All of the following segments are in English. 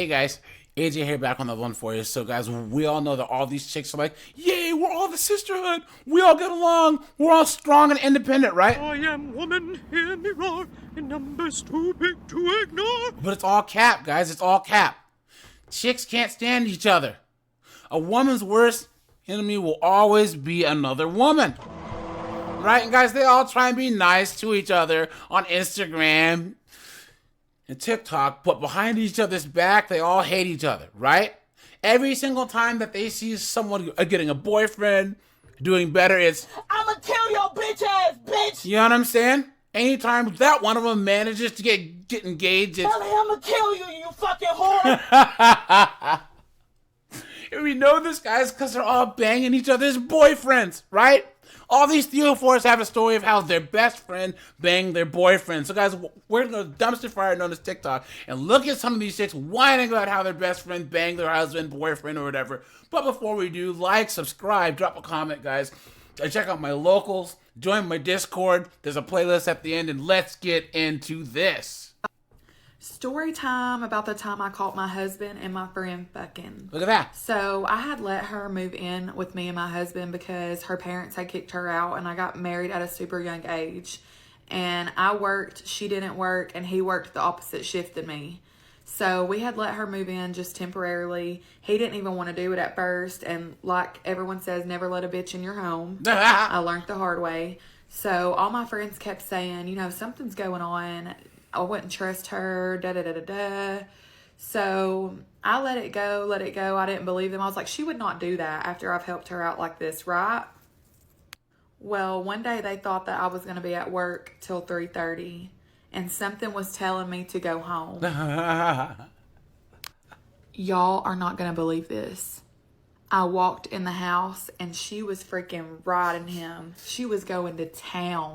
Hey guys, AJ here back on the one for you. So guys, we all know that all these chicks are like, yay, we're all the sisterhood. We all get along. We're all strong and independent, right? I am woman, hear me roar, in numbers too big to ignore. But it's all cap, guys. It's all cap. Chicks can't stand each other. A woman's worst enemy will always be another woman. Right? And guys, they all try and be nice to each other on Instagram and TikTok, but behind each other's back, they all hate each other, right? Every single time that they see someone getting a boyfriend, doing better, it's, I'ma kill your bitch ass, bitch! you know what I'm saying? Anytime that one of them manages to get engaged, it's, Ellie, I'ma kill you, you fucking whore! and we know this, guys, because they're all banging each other's boyfriends, right? All these 304s have a story of how their best friend banged their boyfriend. So, guys, we're going to dumpster fire known as TikTok and look at some of these chicks whining about how their best friend banged their husband, boyfriend, or whatever. But before we do, like, subscribe, drop a comment, guys. Check out my locals, join my Discord. There's a playlist at the end, and let's get into this. Story time about the time I caught my husband and my friend fucking. Look at that. So I had let her move in with me and my husband because her parents had kicked her out, and I got married at a super young age. And I worked, she didn't work, and he worked the opposite shift than me. So we had let her move in just temporarily. He didn't even want to do it at first. And like everyone says, never let a bitch in your home. I learned the hard way. So all my friends kept saying, you know, something's going on. I wouldn't trust her, da-da-da-da-da. So I let it go. I didn't believe them. I was like, she would not do that after I've helped her out like this, right? Well, one day they thought that I was going to be at work till 3:30, and something was telling me to go home. Y'all are not going to believe this. I walked in the house, and she was freaking riding him. She was going to town.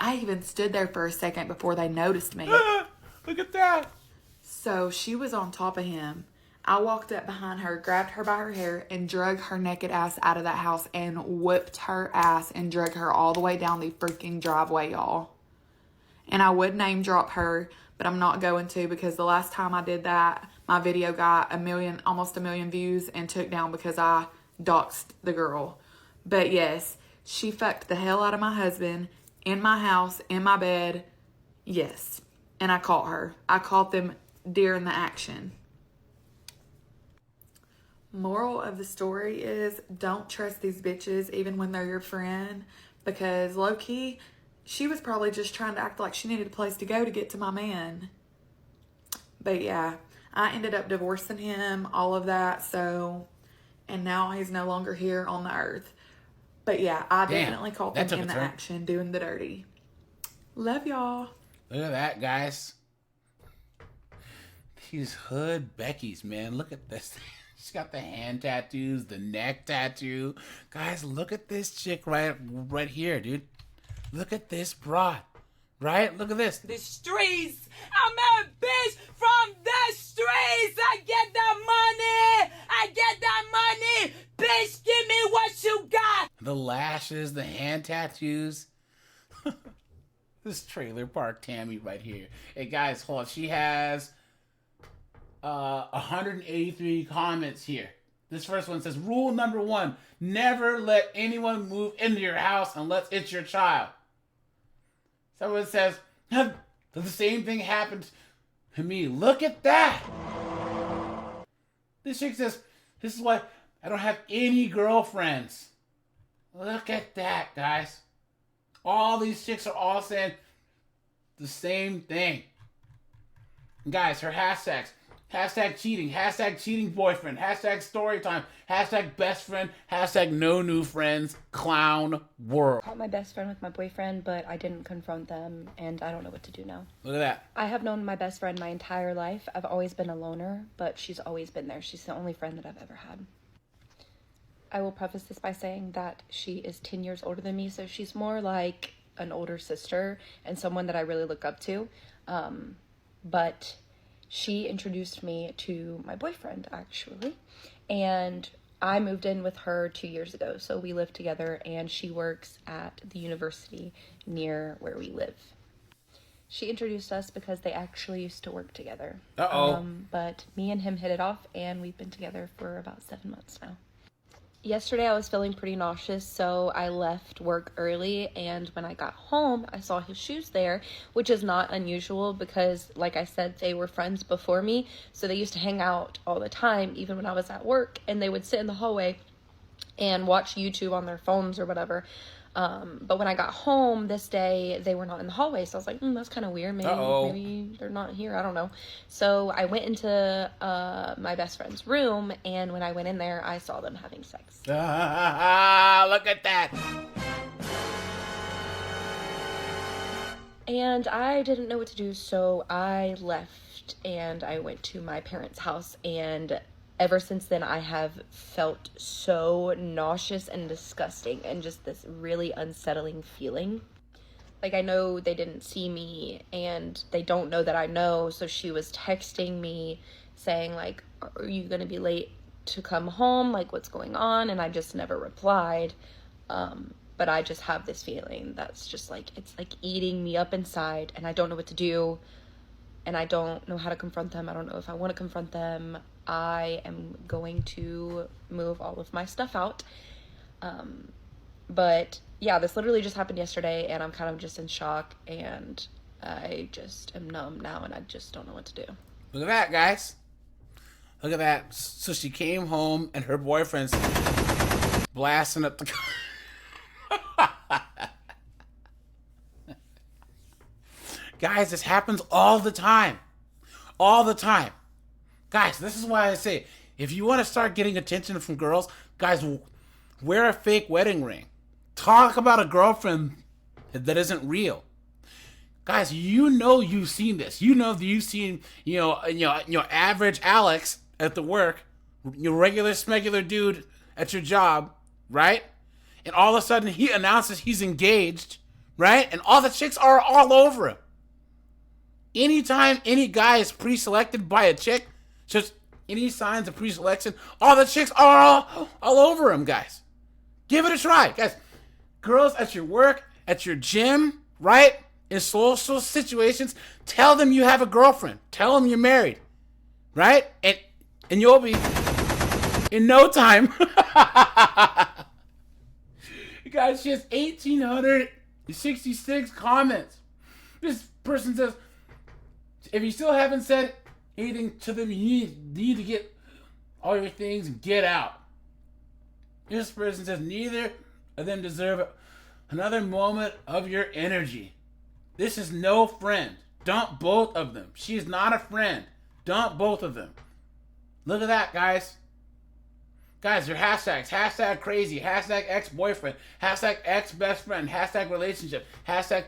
I even stood there for a second before they noticed me. Look at that. So she was on top of him. I walked up behind her, grabbed her by her hair, and drug her naked ass out of that house and whipped her ass and drug her all the way down the freaking driveway, y'all. And I would name drop her, but I'm not going to because the last time I did that, my video got almost a million views and took down because I doxed the girl. But yes, she fucked the hell out of my husband in my house, in my bed. Yes. And I caught her. I caught them during the action. Moral of the story is don't trust these bitches even when they're your friend, because low-key, she was probably just trying to act like she needed a place to go to get to my man. But yeah, I ended up divorcing him, all of that, so, and now he's no longer here on the earth. But yeah, I definitely caught them in the action doing the dirty. Love y'all. Look at that, guys. These hood Beckys, man. Look at this. She's got the hand tattoos, the neck tattoo. Guys, look at this chick right here, dude. Look at this broad. Right? Look at this. The streets! I'm a bitch from the streets! I get the money! I get the money! Bitch, give me what you got! The lashes, the hand tattoos. This trailer park Tammy right here. Hey guys, hold on. She has 183 comments here. This first one says, rule number 1, never let anyone move into your house unless it's your child. Someone says, the same thing happened to me. Look at that. This chick says, this is why I don't have any girlfriends. Look at that, guys. All these chicks are all saying the same thing. And guys, her hashtags. Hashtag cheating boyfriend, hashtag story time, hashtag best friend, hashtag no new friends, clown world. Caught my best friend with my boyfriend, but I didn't confront them, and I don't know what to do now. Look at that. I have known my best friend my entire life. I've always been a loner, but she's always been there. She's the only friend that I've ever had. I will preface this by saying that she is 10 years older than me, so she's more like an older sister and someone that I really look up to. But she introduced me to my boyfriend, actually, and I moved in with her 2 years ago, so we live together, and she works at the university near where we live. She introduced us because they actually used to work together. But me and him hit it off, and we've been together for about 7 months now. Yesterday I was feeling pretty nauseous, so I left work early, and when I got home, I saw his shoes there, which is not unusual because, like I said, they were friends before me, so they used to hang out all the time, even when I was at work, and they would sit in the hallway and watch YouTube on their phones or whatever. But when I got home this day, they were not in the hallway, so I was like, that's kind of weird. Maybe they're not here. I don't know. So I went into my best friend's room, and when I went in there, I saw them having sex. Look at that. And I didn't know what to do, so I left, and I went to my parents' house, and ever since then, I have felt so nauseous and disgusting and just this really unsettling feeling. Like, I know they didn't see me and they don't know that I know, so she was texting me saying, like, are you going to be late to come home? Like, what's going on? And I just never replied. But I just have this feeling that's just like, it's like eating me up inside, and I don't know what to do. And I don't know how to confront them. I don't know if I want to confront them. I am going to move all of my stuff out. But yeah, this literally just happened yesterday, and I'm kind of just in shock, and I just am numb now, and I just don't know what to do. Look at that, guys. Look at that. So she came home, and her boyfriend's blasting up the... Guys, this happens all the time. All the time. Guys, this is why I say, if you want to start getting attention from girls, guys, wear a fake wedding ring. Talk about a girlfriend that isn't real. Guys, you've seen this. You've seen, average Alex at the work, your regular smegular dude at your job, right? And all of a sudden he announces he's engaged, right? And all the chicks are all over him. Anytime any guy is pre-selected by a chick, just any signs of pre-selection, all the chicks are all over him, guys. Give it a try, guys. Girls at your work, at your gym, right? In social situations, tell them you have a girlfriend. Tell them you're married, right? And you'll be, in no time. Guys, she has 1,866 comments. This person says, if you still haven't said anything to them, you need to get all your things and get out. This person says, neither of them deserve another moment of your energy. This is no friend. Dump both of them. She's not a friend. Dump both of them. Look at that, guys. Guys, your hashtags. Hashtag crazy. Hashtag ex-boyfriend. Hashtag ex-best friend. Hashtag relationship. Hashtag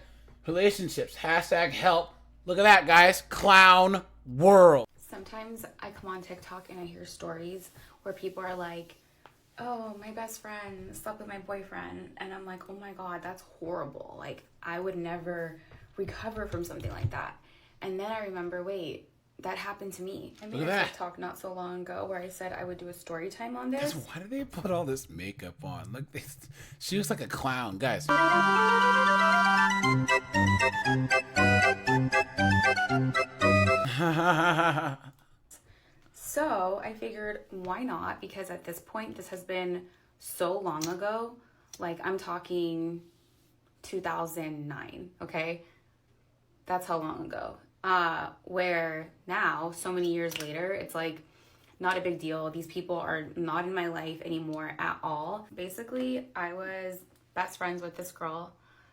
relationships. Hashtag help. Look at that, guys. Clown world. Sometimes I come on TikTok and I hear stories where people are like, oh, my best friend slept with my boyfriend. And I'm like, oh my God, that's horrible. Like, I would never recover from something like that. And then I remember, wait, that happened to me. I made a TikTok not so long ago where I said I would do a story time on this. Guys, why do they put all this makeup on? Look, she looks like a clown, guys. So I figured, why not? Because at this point, this has been so long ago. Like, I'm talking 2009, okay? That's how long ago. Where now, so many years later, it's like not a big deal. These people are not in my life anymore at all. Basically, I was best friends with this girl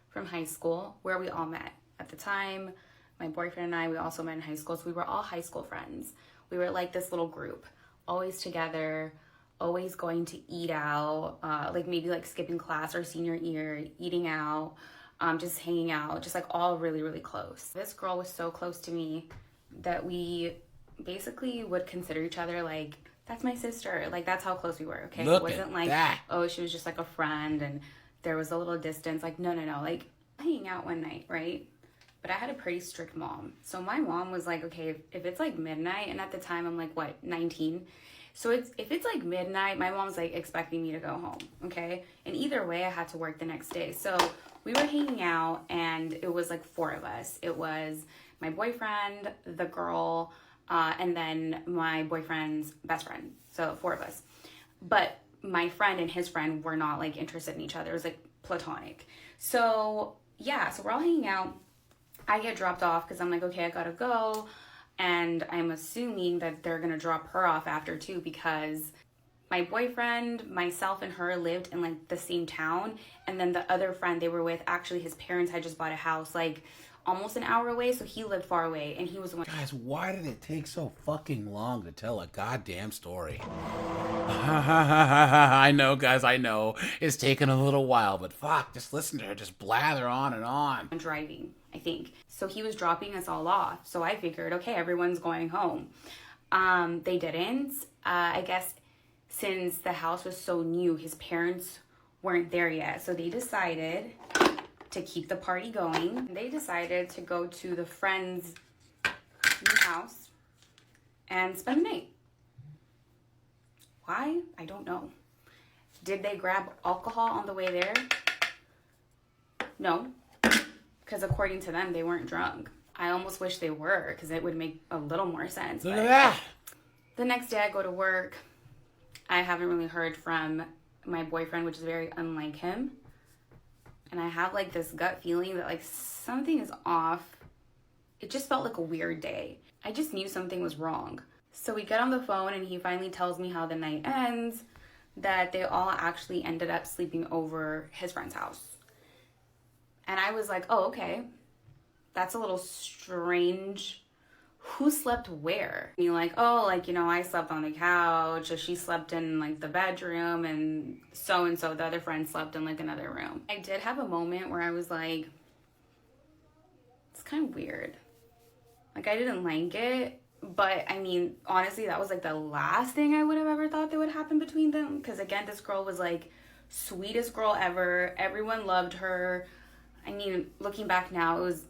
from high school where we all met. At the time, my boyfriend and I, we also met in high school, so we were all high school friends. We were like this little group, always together, always going to eat out, like maybe like skipping class our senior year, eating out, just hanging out, just like all really, really close. This girl was so close to me that we basically would consider each other like, that's my sister. Like, that's how close we were, okay? Look it wasn't like, that. Oh, she was just like a friend and there was a little distance. Like, no. Like, hanging out one night, right? But I had a pretty strict mom. So my mom was like, okay, if it's like midnight, and at the time I'm like, what, 19? So if it's like midnight, my mom's like expecting me to go home, okay? And either way, I had to work the next day. So we were hanging out, and it was like 4 of us. It was my boyfriend, the girl, and then my boyfriend's best friend. So 4 of us. But my friend and his friend were not like interested in each other. It was like platonic. So yeah, so we're all hanging out. I get dropped off because I'm like, okay, I gotta go. And I'm assuming that they're gonna drop her off after too, because my boyfriend, myself, and her lived in like the same town. And then the other friend they were with, actually his parents had just bought a house like almost an hour away. So he lived far away, and he was the one. Guys, why did it take so fucking long to tell a goddamn story? I know, guys, I know. It's taken a little while, but fuck, just listen to her just blather on and on. Driving, I think. So he was dropping us all off. So I figured, okay, everyone's going home. They didn't. I guess since the house was so new, his parents weren't there yet. So they decided to keep the party going. They decided to go to the friend's new house and spend the night. Why? I don't know. Did they grab alcohol on the way there? No, because according to them, they weren't drunk. I almost wish they were, because it would make a little more sense. Look at that. The next day I go to work. I haven't really heard from my boyfriend, which is very unlike him. And I have like this gut feeling that like something is off. It just felt like a weird day. I just knew something was wrong. So we get on the phone, and he finally tells me how the night ends, that they all actually ended up sleeping over his friend's house. And I was like, oh, okay. That's a little strange. Who slept where? And you're like, oh, like, you know, I slept on the couch, or she slept in like the bedroom, and so, the other friend slept in like another room. I did have a moment where I was like, it's kind of weird. Like, I didn't like it. But, I mean, honestly, that was, like, the last thing I would have ever thought that would happen between them. Because, again, this girl was, like, sweetest girl ever. Everyone loved her. I mean, looking back now, it was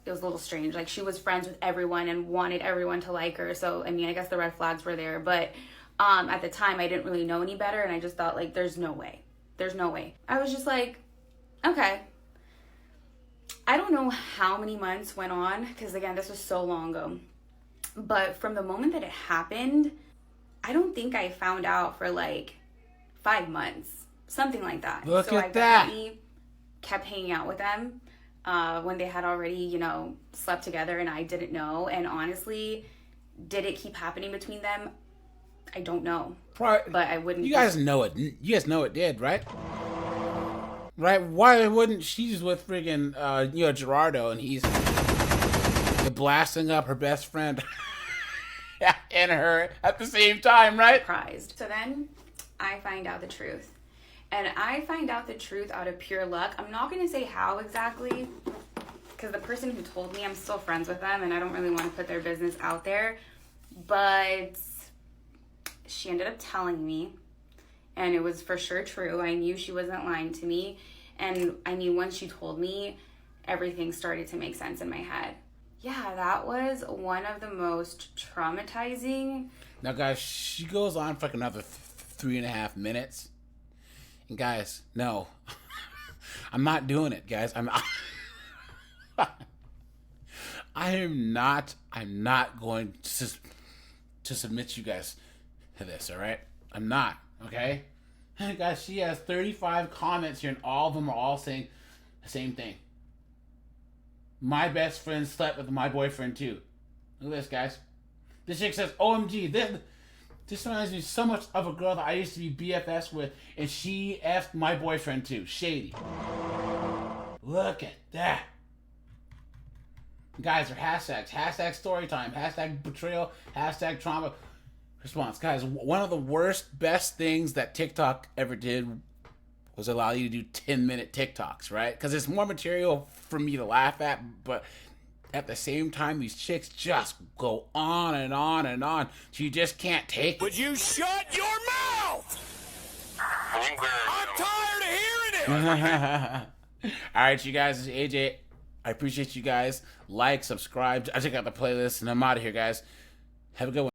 a little strange. Like, she was friends with everyone and wanted everyone to like her. So, I mean, I guess the red flags were there. But at the time, I didn't really know any better. And I just thought, like, there's no way. There's no way. I was just like, okay. I don't know how many months went on. Because, again, this was so long ago. But from the moment that it happened, I don't think I found out for like 5 months, something like that. Look so at I that. definitely kept hanging out with them when they had already, you know, slept together, and I didn't know. And honestly, did it keep happening between them? I don't know. But I wouldn't. You guys know it. You guys know it did, right? Right? Why wouldn't she's with friggin' Gerardo, and he's blasting up her best friend and her at the same time, right? Surprised. So then I find out the truth. And I find out the truth out of pure luck. I'm not going to say how exactly, because the person who told me, I'm still friends with them, and I don't really want to put their business out there. But she ended up telling me, and it was for sure true. I knew she wasn't lying to me. And I knew once she told me, everything started to make sense in my head. Yeah, that was one of the most traumatizing. Now, guys, she goes on for like another 3.5 minutes. And guys, no. I'm not doing it, guys. I'm not going to submit you guys to this, all right? I'm not, okay? Guys, she has 35 comments here, and all of them are all saying the same thing. My best friend slept with my boyfriend too. Look at this, guys. This chick says, OMG, this reminds me so much of a girl that I used to be BFS with, and she effed my boyfriend too. Shady. Look at that. Guys, are hashtags. Hashtag storytime. Hashtag betrayal. Hashtag trauma response. Guys, one of the worst, best things that TikTok ever did was allow you to do 10-minute TikToks, right? Because it's more material for me to laugh at, but at the same time, these chicks just go on and on and on. So you just can't take it. Would you shut your mouth? I'm tired of hearing it. All right, you guys, this is AJ. I appreciate you guys. Like, subscribe. I check out the playlist, and I'm out of here, guys. Have a good one.